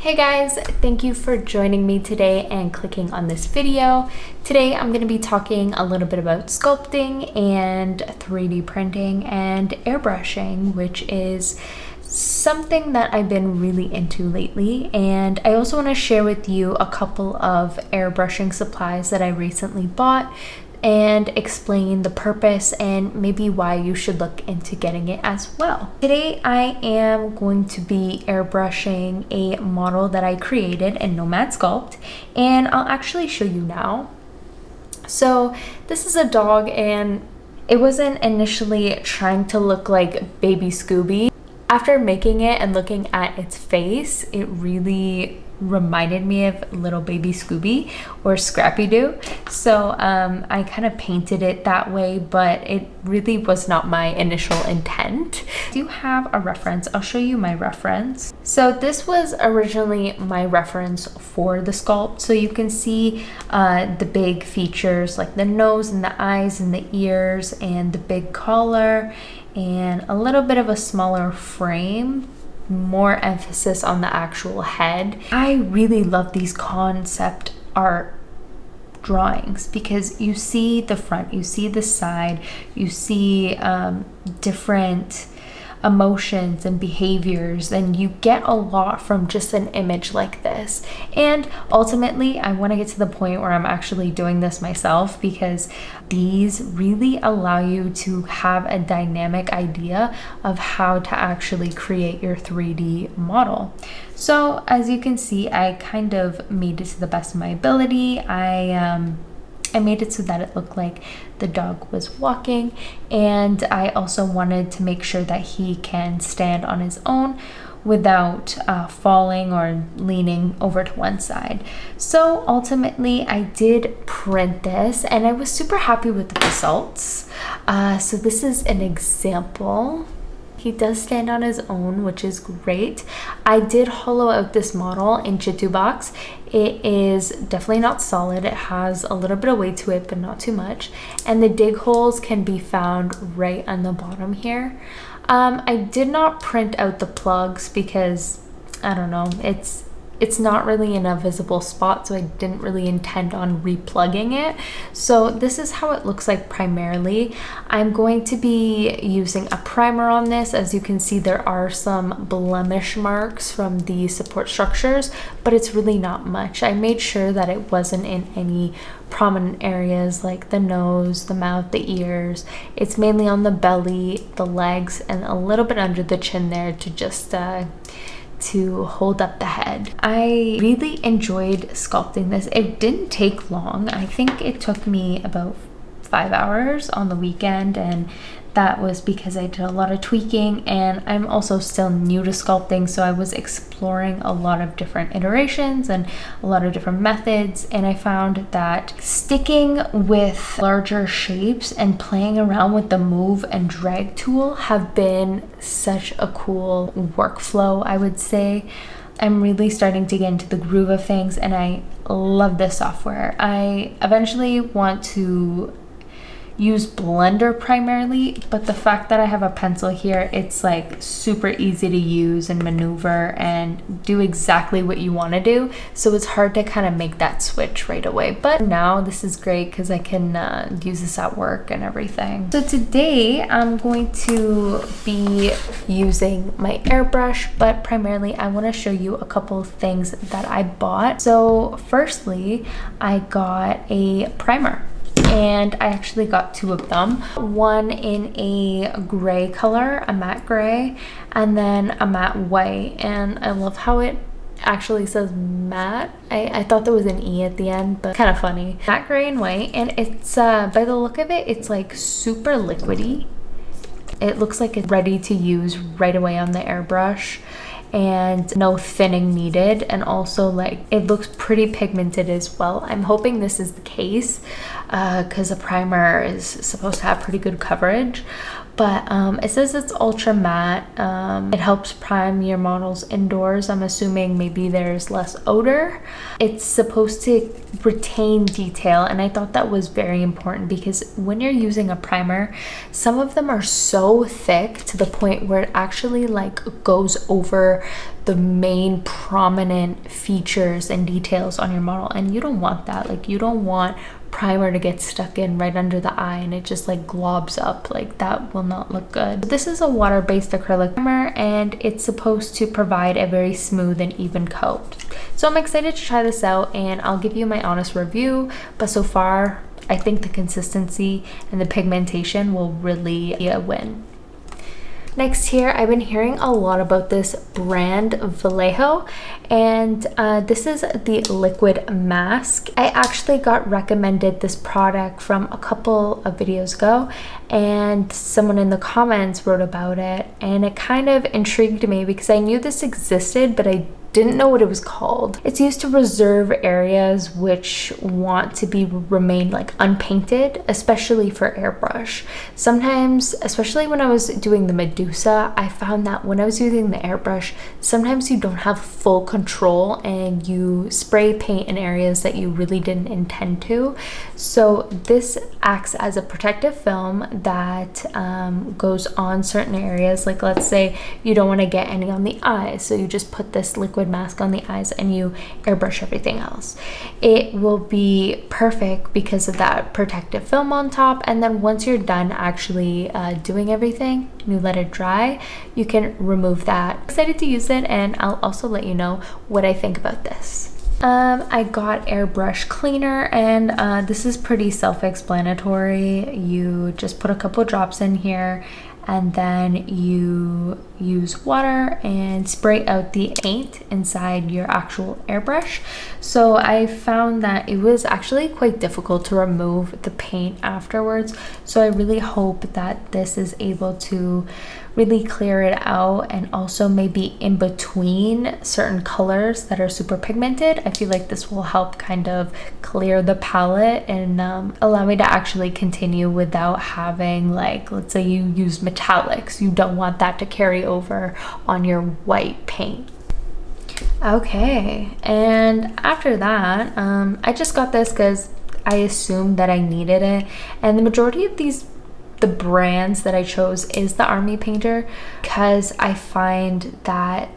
Hey guys, thank you for joining me today and clicking on this video. Today I'm going to be talking a little bit about sculpting and 3D printing and airbrushing, which is something that I've been really into lately. And I also want to share with you a couple of airbrushing supplies that I recently bought and explain the purpose and maybe why you should look into getting it as well. Today I am going to be airbrushing a model that I created in Nomad Sculpt, and I'll actually show you now. So this is a dog, and it wasn't initially trying to look like baby Scooby. After making it and looking at its face, it really reminded me of little baby Scooby or Scrappy-Doo. So I kind of painted it that way, but it really was not my initial intent. I do have a reference. I'll show you my reference. So this was originally my reference for the sculpt. So you can see the big features like the nose and the eyes and the ears and the big collar and a little bit of a smaller frame, more emphasis on the actual head. I really love these concept art drawings because you see the front, you see the side, you see different emotions and behaviors, and you get a lot from just an image like this. And ultimately I want to get to the point where I'm actually doing this myself, because these really allow you to have a dynamic idea of how to actually create your 3D model. So as you can see, I kind of made it to the best of my ability. I made it so that it looked like the dog was walking, and I also wanted to make sure that he can stand on his own without falling or leaning over to one side. So ultimately I did print this and I was super happy with the results. So this is an example. He does stand on his own, which is great. I did hollow out this model in Chitu box. It is definitely not solid. It has a little bit of weight to it, but not too much. And the dig holes can be found right on the bottom here. I did not print out the plugs because, I don't know, it's not really in a visible spot, so I didn't really intend on replugging it. So this is how it looks like primarily. I'm going to be using a primer on this. As you can see, there are some blemish marks from the support structures, but it's really not much. I made sure that it wasn't in any prominent areas like the nose, the mouth, the ears. It's mainly on the belly, the legs, and a little bit under the chin there to just to hold up the head. I really enjoyed sculpting this. It didn't take long. I think it took me about 5 hours on the weekend, and that was because I did a lot of tweaking, and I'm also still new to sculpting, so I was exploring a lot of different iterations and a lot of different methods, and I found that sticking with larger shapes and playing around with the move and drag tool have been such a cool workflow, I would say. I'm really starting to get into the groove of things, and I love this software. I eventually want to use Blender primarily, but the fact that I have a pencil here, it's like super easy to use and maneuver and do exactly what you want to do. So it's hard to kind of make that switch right away. But now this is great because I can use this at work and everything. So today I'm going to be using my airbrush, but primarily I want to show you a couple of things that I bought. So firstly, I got a primer. And I actually got two of them. One in a gray color, a matte gray, and then a matte white. And I love how it actually says matte. I thought there was an E at the end, but kind of funny. Matte gray and white, and it's, by the look of it, it's like super liquidy. It looks like it's ready to use right away on the airbrush, and no thinning needed, and also like it looks pretty pigmented as well. I'm hoping this is the case because a primer is supposed to have pretty good coverage, but it says it's ultra matte. It helps prime your models indoors. I'm assuming maybe there's less odor. It's supposed to retain detail, and I thought that was very important because when you're using a primer, some of them are so thick to the point where it actually like goes over the main prominent features and details on your model, and you don't want that. Like, you don't want primer to get stuck in right under the eye and it just like globs up. Like, that will not look good. This is a water-based acrylic primer, and it's supposed to provide a very smooth and even coat. So I'm excited to try this out, and I'll give you my honest review, but so far I think the consistency and the pigmentation will really be a win. Next here, I've been hearing a lot about this brand Vallejo, and this is the liquid mask. I actually got recommended this product from a couple of videos ago, and someone in the comments wrote about it, and it kind of intrigued me because I knew this existed, but I didn't know what it was called. It's used to reserve areas which want to remain like unpainted, especially for airbrush. Sometimes, especially when I was doing the Medusa, I found that when I was using the airbrush, sometimes you don't have full control and you spray paint in areas that you really didn't intend to. So this acts as a protective film that goes on certain areas. Like, let's say you don't want to get any on the eyes, so you just put this liquid mask on the eyes and you airbrush everything else. It will be perfect because of that protective film on top, and then once you're done actually doing everything and you let it dry, you can remove that. I'm excited to use it, and I'll also let you know what I think about this. I got airbrush cleaner, and this is pretty self-explanatory. You just put a couple drops in here, and then you use water and spray out the paint inside your actual airbrush. So I found that it was actually quite difficult to remove the paint afterwards. So I really hope that this is able to really clear it out, and also maybe in between certain colors that are super pigmented. I feel like this will help kind of clear the palette and allow me to actually continue without having, like, let's say you use metallics, you don't want that to carry over on your white paint. Okay, and after that, I just got this because I assumed that I needed it, and the majority of the brands that I chose is the Army Painter, because I find that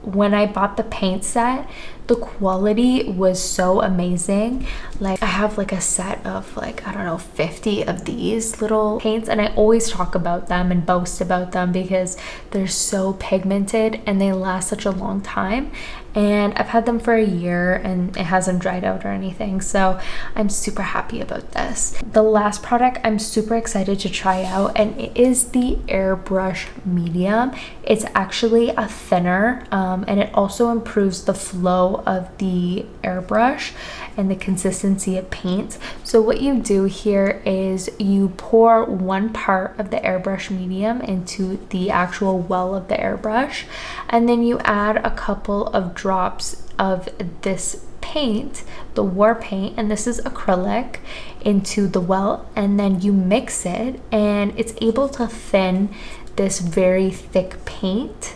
when I bought the paint set, the quality was so amazing. Like, I have like a set of like, I don't know, 50 of these little paints, and I always talk about them and boast about them because they're so pigmented and they last such a long time. And I've had them for a year and it hasn't dried out or anything, so I'm super happy about this. The last product I'm super excited to try out, and it is the Airbrush Medium. It's actually a thinner, and it also improves the flow of the airbrush and the consistency of paint. So what you do here is you pour one part of the Airbrush Medium into the actual well of the airbrush, and then you add a couple of drops of this paint, the war paint, and this is acrylic, into the well, and then you mix it, and it's able to thin this very thick paint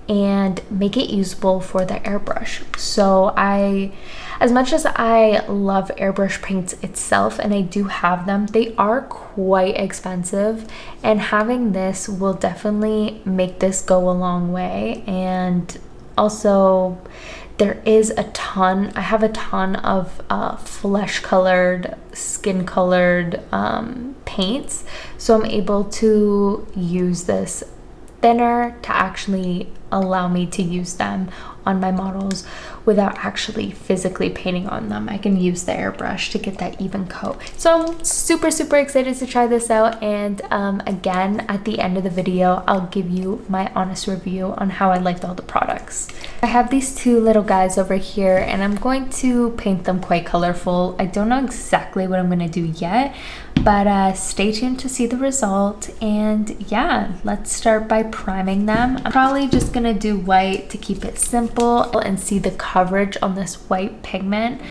and make it usable for the airbrush. So as much as I love airbrush paints itself, and I do have them, they are quite expensive, and having this will definitely make this go a long way. And also, there is I have a ton of flesh colored, skin colored paints, so I'm able to use this thinner to actually allow me to use them on my models without actually physically painting on them. I can use the airbrush to get that even coat. So I'm super excited to try this out, and again, at the end of the video, I'll give you my honest review on how I liked all the products. I have these two little guys over here, and I'm going to paint them quite colorful. I don't know exactly what I'm going to do yet, but stay tuned to see the result. And yeah, let's start by priming them. I'm probably just gonna do white to keep it simple and see the coverage on this white pigment.